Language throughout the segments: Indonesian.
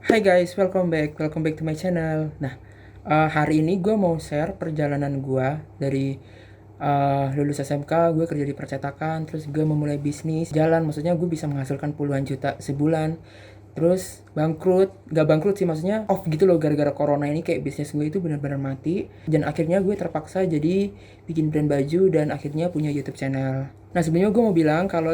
Hai guys, welcome back to my channel. Nah, hari ini gue mau share perjalanan gue dari lulus SMK, gue kerja di percetakan, terus gue memulai bisnis jalan, maksudnya gue bisa menghasilkan puluhan juta sebulan. Terus bangkrut, gak bangkrut sih, maksudnya off gitu loh gara-gara corona ini, kayak bisnis gue itu benar-benar mati. Dan akhirnya gue terpaksa jadi bikin brand baju dan akhirnya punya YouTube channel. Nah, sebenarnya gue mau bilang kalau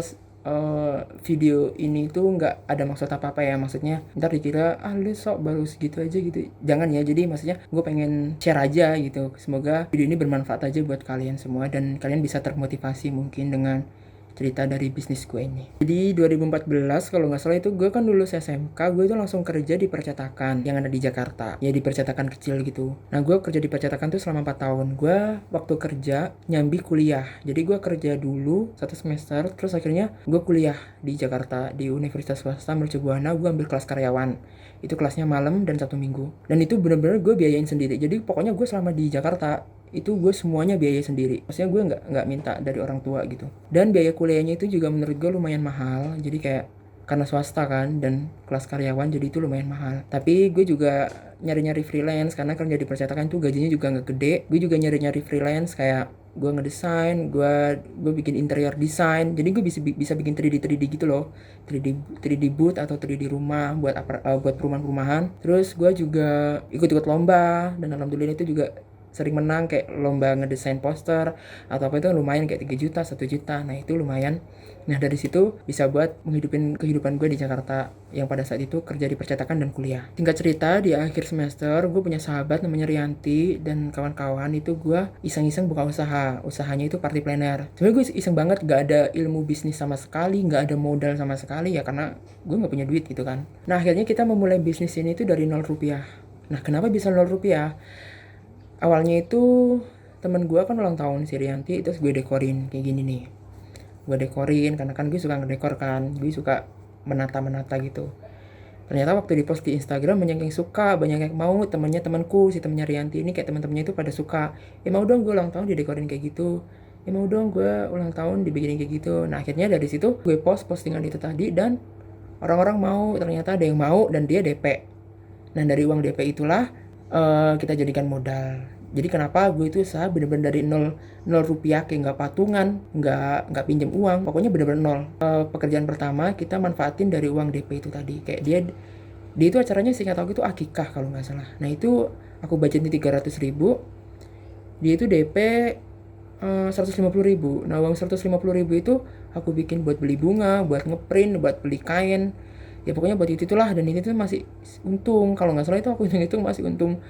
video ini tuh nggak ada maksud apa-apa ya, maksudnya ntar dikira lu sok baru segitu aja gitu, jangan ya. Jadi maksudnya gue pengen share aja gitu, semoga video ini bermanfaat aja buat kalian semua dan kalian bisa termotivasi mungkin dengan cerita dari bisnis gue ini. Jadi 2014 kalau nggak salah itu gue kan lulus SMK, gue itu langsung kerja di percetakan yang ada di Jakarta, ya di percetakan kecil gitu. Nah, gue kerja di percetakan tuh selama 4 tahun. Gue waktu kerja nyambi kuliah, jadi gue kerja dulu 1 semester, terus akhirnya gue kuliah di Jakarta di Universitas Swasta Mercu Buana. Gue ambil kelas karyawan, itu kelasnya malam dan Sabtu Minggu, dan itu bener-bener gue biayain sendiri. Jadi pokoknya gue selama di Jakarta itu gue semuanya biaya sendiri, maksudnya gue nggak minta dari orang tua gitu. Dan biaya kuliahnya itu juga menurut gue lumayan mahal, jadi kayak karena swasta kan dan kelas karyawan, jadi itu lumayan mahal. Tapi gue juga nyari-nyari freelance karena kerja di percetakan tuh gajinya juga nggak gede. Gue juga nyari-nyari freelance kayak gue ngedesain, gue bikin interior design, jadi gue bisa bikin 3D 3D gitu loh, 3D 3D booth atau 3D rumah buat buat perumahan-perumahan. Terus gue juga ikut-ikut lomba dan alhamdulillah itu juga sering menang, kayak lomba ngedesain poster atau apa itu lumayan, kayak 3 juta 1 juta. Nah itu lumayan. Nah dari situ bisa buat menghidupin kehidupan gue di Jakarta yang pada saat itu kerja di percetakan dan kuliah. Singkat cerita, di akhir semester gue punya sahabat namanya Rianti dan kawan-kawan, itu gue iseng-iseng buka usahanya itu party planner. Sebenarnya gue iseng banget, gak ada ilmu bisnis sama sekali, gak ada modal sama sekali ya, karena gue gak punya duit gitu kan. Nah akhirnya kita memulai bisnis ini tuh dari 0 rupiah. Nah kenapa bisa 0 rupiah? Awalnya itu temen gue kan ulang tahun si Rianti, terus gue dekorin kayak gini nih. Gue dekorin karena kan gue suka ngedekor kan, gue suka menata-menata gitu. Ternyata waktu di post di Instagram banyak yang suka, banyak yang mau. Temenku, si temennya Rianti ini, kayak teman-temannya itu pada suka. Mau dong gue ulang tahun didekorin kayak gitu. Mau dong gue ulang tahun dibikinin kayak gitu. Nah akhirnya dari situ gue postingan itu tadi dan orang-orang mau. Ternyata ada yang mau dan dia DP. Nah dari uang DP itulah kita jadikan modal. Jadi kenapa gue itu usaha bener-bener dari 0 rupiah, kayak nggak patungan, nggak pinjam uang, pokoknya bener-bener nol. Pekerjaan pertama kita manfaatin dari uang DP itu tadi, kayak dia itu acaranya singkat waktu itu akikah kalau nggak salah. Nah itu aku budgetin 300 ribu, dia itu DP 150 ribu. Nah uang 150 ribu itu aku bikin buat beli bunga, buat ngeprint, buat beli kain, ya pokoknya buat itu itulah. Dan itu tuh masih untung, kalau nggak salah itu aku hitung masih untung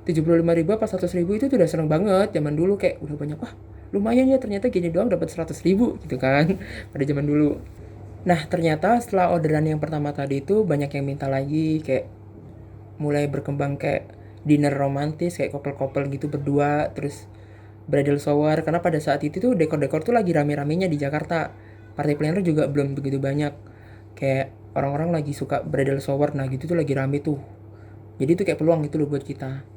75 ribu apa 100 ribu. Itu tuh udah seneng banget zaman dulu, kayak udah banyak, wah lumayan ya ternyata gini doang dapat 100 ribu gitu kan pada zaman dulu. Nah ternyata setelah orderan yang pertama tadi itu banyak yang minta lagi, kayak mulai berkembang kayak dinner romantis, kayak couple-couple gitu berdua, terus bridal shower. Karena pada saat itu tuh dekor-dekor tuh lagi rame-ramenya di Jakarta, party planner juga belum begitu banyak, kayak orang-orang lagi suka bridal shower. Nah gitu tuh lagi rame tuh, jadi itu kayak peluang itu loh buat kita.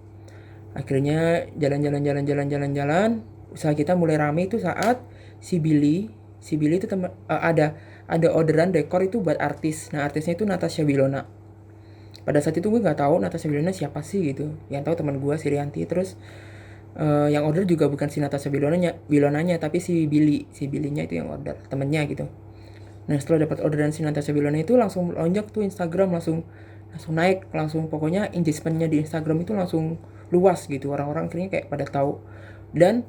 Akhirnya jalan-jalan, usaha kita mulai rame itu saat si Billy itu ada orderan dekor itu buat artis. Nah artisnya itu Natasha Wilona. Pada saat itu gue nggak tahu Natasha Wilona siapa sih gitu, yang tahu teman gue si Rianti. Terus yang order juga bukan si Natasha Wilonanya tapi si Billynya itu yang order, temennya gitu. Nah setelah dapat orderan si Natasha Wilona itu langsung lonjak tuh Instagram, langsung naik, langsung pokoknya engagementnya di Instagram itu langsung luas gitu. Orang-orang akhirnya kayak pada tahu. Dan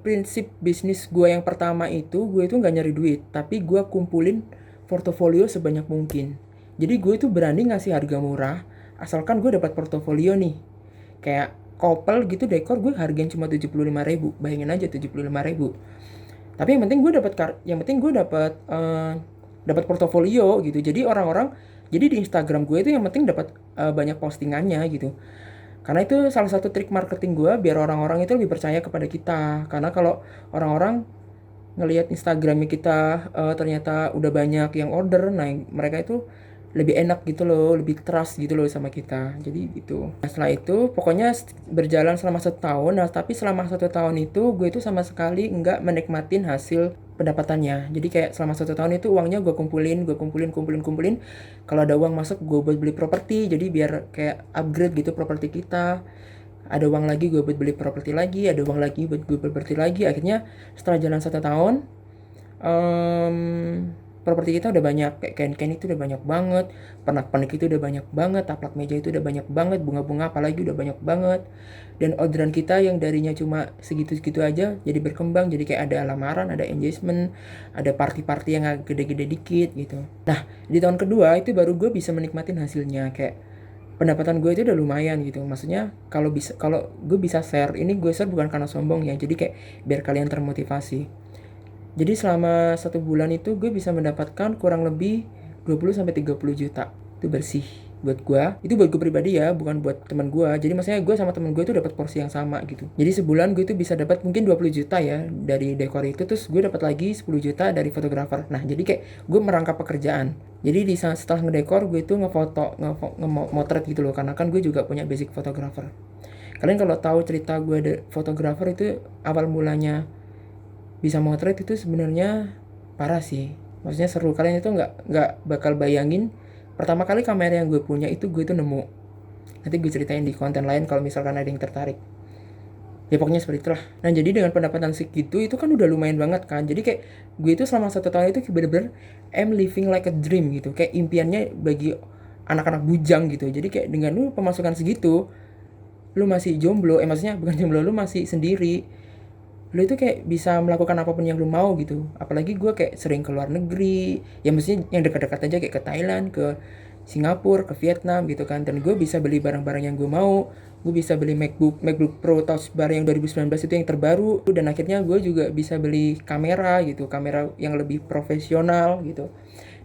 prinsip bisnis gue yang pertama itu, gue itu nggak nyari duit, tapi gue kumpulin portofolio sebanyak mungkin. Jadi gue itu berani ngasih harga murah asalkan gue dapat portofolio nih. Kayak couple gitu dekor, gue hargain cuma 75 ribu, bayangin aja 75 ribu. Tapi yang penting gue dapat portofolio gitu. Jadi jadi di Instagram gue itu yang penting dapat banyak postingannya gitu. Karena itu salah satu trik marketing gue biar orang-orang itu lebih percaya kepada kita. Karena kalau orang-orang ngelihat Instagramnya kita ternyata udah banyak yang order, nah mereka itu lebih enak gitu loh, lebih trust gitu loh sama kita. Jadi gitu. Nah, setelah itu pokoknya berjalan selama 1 tahun. Nah, tapi selama 1 tahun itu gue itu sama sekali nggak menikmatin hasil pendapatannya. Jadi kayak selama 1 tahun itu uangnya gue kumpulin. Kalau ada uang masuk gue buat beli properti. Jadi biar kayak upgrade gitu properti kita. Ada uang lagi gue buat beli properti lagi, ada uang lagi buat gue properti lagi. Akhirnya setelah jalan 1 tahun, properti kita udah banyak, kayak kain-kain itu udah banyak banget, pernak-pernik itu udah banyak banget, taplak meja itu udah banyak banget, bunga-bunga apalagi udah banyak banget. Dan orderan kita yang darinya cuma segitu-segitu aja jadi berkembang, jadi kayak ada lamaran, ada engagement, ada party-party yang agak gede-gede dikit gitu. Nah, di tahun kedua itu baru gue bisa menikmatin hasilnya, kayak pendapatan gue itu udah lumayan gitu. Maksudnya kalau gue bisa share, ini gue share bukan karena sombong ya, jadi kayak biar kalian termotivasi. Jadi selama 1 bulan itu gue bisa mendapatkan kurang lebih 20-30 juta. Itu bersih buat gue. Itu buat gue pribadi ya, bukan buat teman gue. Jadi maksudnya gue sama teman gue itu dapat porsi yang sama gitu. Jadi sebulan gue itu bisa dapat mungkin 20 juta ya dari dekor itu, terus gue dapat lagi 10 juta dari fotografer. Nah, jadi kayak gue merangkap pekerjaan. Jadi setelah ngedekor gue itu ngefoto, ngemotret gitu loh, karena kan gue juga punya basic fotografer. Kalian kalau tahu cerita gue ada fotografer itu awal mulanya bisa motret itu sebenarnya parah sih. Maksudnya seru, kalian itu nggak bakal bayangin pertama kali kamera yang gue punya itu gue itu nemu. Nanti gue ceritain di konten lain kalau misalkan ada yang tertarik. Ya pokoknya seperti itulah. Nah, jadi dengan pendapatan segitu itu kan udah lumayan banget kan. Jadi kayak gue itu selama 1 tahun itu bener-bener I'm living like a dream gitu. Kayak impiannya bagi anak-anak bujang gitu. Jadi kayak dengan lu pemasukan segitu, lu masih jomblo, maksudnya bukan jomblo, lu masih sendiri, lu itu kayak bisa melakukan apapun yang lu mau gitu. Apalagi gue kayak sering ke luar negeri, ya mestinya yang dekat-dekat aja, kayak ke Thailand, ke Singapura, ke Vietnam gitu kan. Dan gue bisa beli barang-barang yang gue mau. Gue bisa beli MacBook Pro Touch Bar yang 2019 itu yang terbaru. Dan akhirnya gue juga bisa beli kamera gitu, kamera yang lebih profesional gitu.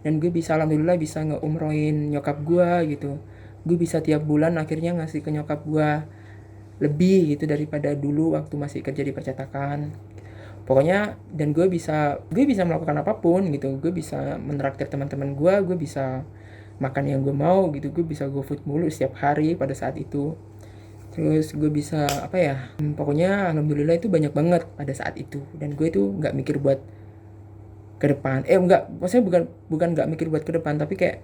Dan gue bisa alhamdulillah bisa ngeumrohin nyokap gue gitu. Gue bisa tiap bulan akhirnya ngasih ke nyokap gue lebih gitu daripada dulu waktu masih kerja di percetakan. Pokoknya dan gue bisa melakukan apapun gitu. Gue bisa menraktir teman-teman gue bisa makan yang gue mau gitu. Gue bisa GoFood mulu setiap hari pada saat itu. Terus gue bisa apa ya, pokoknya alhamdulillah itu banyak banget pada saat itu. Dan gue itu nggak mikir buat ke depan, enggak, maksudnya bukan nggak mikir buat ke depan, tapi kayak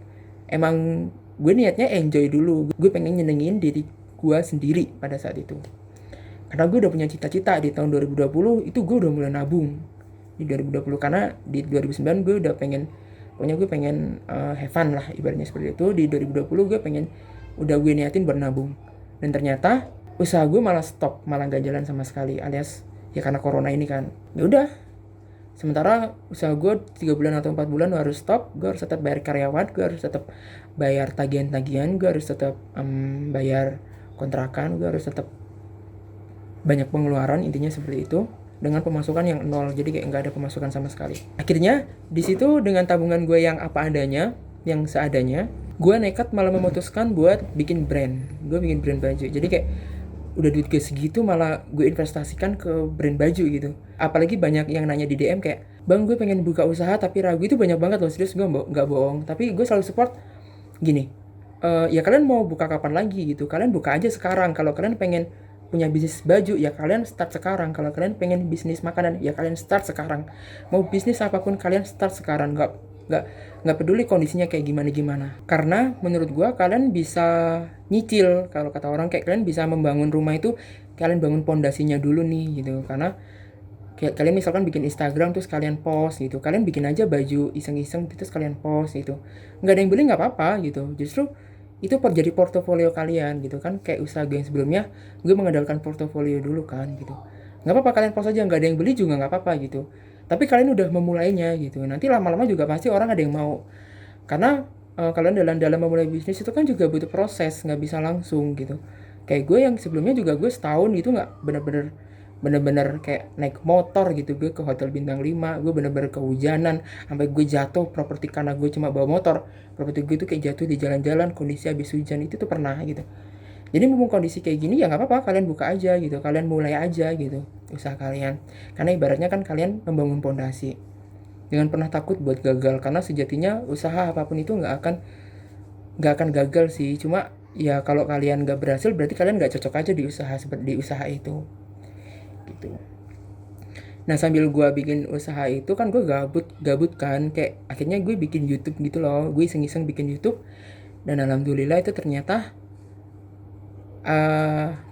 emang gue niatnya enjoy dulu. Gue pengen nyenengin diri gue sendiri pada saat itu, karena gue udah punya cita-cita di tahun 2020 itu. Gue udah mulai nabung di 2020, karena di 2009 gue udah pengen, pokoknya gue pengen have fun lah ibaratnya seperti itu. Di 2020 gue pengen, udah gue niatin bernabung. Dan ternyata usaha gue malah stop, malah gak jalan sama sekali, alias ya karena corona ini kan. Ya udah, sementara usaha gue 3 bulan atau 4 bulan harus stop. Gue harus tetap bayar karyawan, gue harus tetap bayar tagihan-tagihan, gue harus tetap bayar kontrakan, gue harus tetap banyak pengeluaran, intinya seperti itu, dengan pemasukan yang nol. Jadi kayak nggak ada pemasukan sama sekali. Akhirnya di situ dengan tabungan gue yang apa adanya, yang seadanya, gue nekat malah memutuskan buat bikin brand. Gue bikin brand baju. Jadi kayak udah duit gue segitu malah gue investasikan ke brand baju gitu. Apalagi banyak yang nanya di DM kayak, bang gue pengen buka usaha tapi ragu. Itu banyak banget loh, serius, gue nggak bohong. Tapi gue selalu support gini, ya kalian mau buka kapan lagi gitu, kalian buka aja sekarang. Kalau kalian pengen punya bisnis baju ya kalian start sekarang. Kalau kalian pengen bisnis makanan ya kalian start sekarang. Mau bisnis apapun kalian start sekarang. Nggak peduli kondisinya kayak gimana, karena menurut gua kalian bisa nyicil, kalau kata orang, kayak kalian bisa membangun rumah itu, kalian bangun pondasinya dulu nih gitu. Karena kayak kalian misalkan bikin Instagram terus kalian post gitu, kalian bikin aja baju iseng-iseng terus kalian post gitu, nggak ada yang beli nggak apa-apa gitu. Justru itu jadi portofolio kalian gitu kan. Kayak usaha gue yang sebelumnya, gue mengandalkan portofolio dulu kan gitu. Nggak apa-apa kalian post aja, nggak ada yang beli juga nggak apa-apa gitu, tapi kalian udah memulainya gitu. Nanti lama-lama juga pasti orang ada yang mau, karena kalian dalam memulai bisnis itu kan juga butuh proses, nggak bisa langsung gitu. Kayak gue yang sebelumnya juga, gue setahun itu nggak bener-bener kayak naik motor gitu. Gue ke hotel bintang 5, gue bener-bener kehujanan sampai gue jatuh properti karena gue cuma bawa motor. Properti gue tuh kayak jatuh di jalan-jalan kondisi habis hujan, itu tuh pernah gitu. Jadi mumpung kondisi kayak gini ya nggak apa-apa, kalian buka aja gitu, kalian mulai aja gitu usaha kalian. Karena ibaratnya kan kalian membangun pondasi, jangan pernah takut buat gagal, karena sejatinya usaha apapun itu nggak akan nggak akan gagal sih, cuma ya kalau kalian nggak berhasil berarti kalian nggak cocok aja di usaha seperti di usaha itu gitu. Nah sambil gue bikin usaha itu kan gue gabut kan, kayak akhirnya gue bikin YouTube gitu loh, gue iseng-iseng bikin YouTube dan alhamdulillah itu ternyata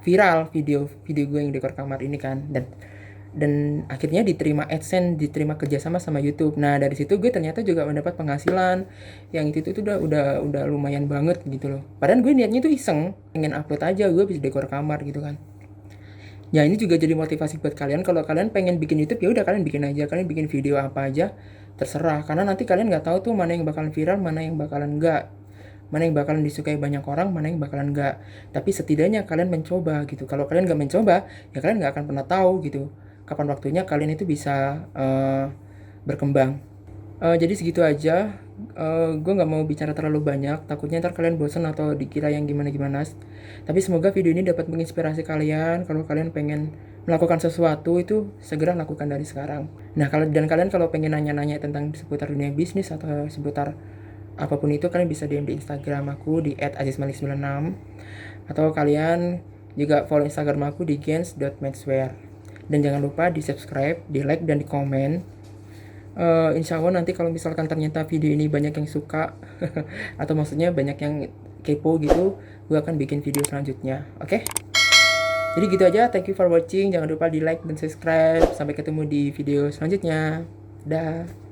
viral video video gue yang dekor kamar ini kan, dan akhirnya diterima AdSense, diterima kerjasama sama YouTube. Nah dari situ gue ternyata juga mendapat penghasilan yang itu tuh udah lumayan banget gitu loh. Padahal gue niatnya tuh iseng, pengen upload aja gue bisa dekor kamar gitu kan. Ya ini juga jadi motivasi buat kalian, kalau kalian pengen bikin YouTube ya udah kalian bikin aja, kalian bikin video apa aja terserah, karena nanti kalian nggak tahu tuh mana yang bakalan viral, mana yang bakalan enggak, mana yang bakalan disukai banyak orang, mana yang bakalan enggak. Tapi setidaknya kalian mencoba gitu. Kalau kalian nggak mencoba ya kalian nggak akan pernah tahu gitu kapan waktunya kalian itu bisa berkembang. Jadi segitu aja. Gue nggak mau bicara terlalu banyak, takutnya ntar kalian bosan atau dikira yang gimana-gimana. Tapi semoga video ini dapat menginspirasi kalian. Kalau kalian pengen melakukan sesuatu itu segera lakukan dari sekarang. Nah kalian kalau pengen nanya-nanya tentang seputar dunia bisnis atau seputar apapun itu, kalian bisa DM di Instagram aku di @azizmalik96, atau kalian juga follow Instagram aku di gens.menswear. Dan jangan lupa di subscribe, di like, dan di komen. Insya Allah nanti kalau misalkan ternyata video ini banyak yang suka atau maksudnya banyak yang kepo gitu, gue akan bikin video selanjutnya. Oke? Jadi gitu aja, thank you for watching. Jangan lupa di like dan subscribe. Sampai ketemu di video selanjutnya. Dah.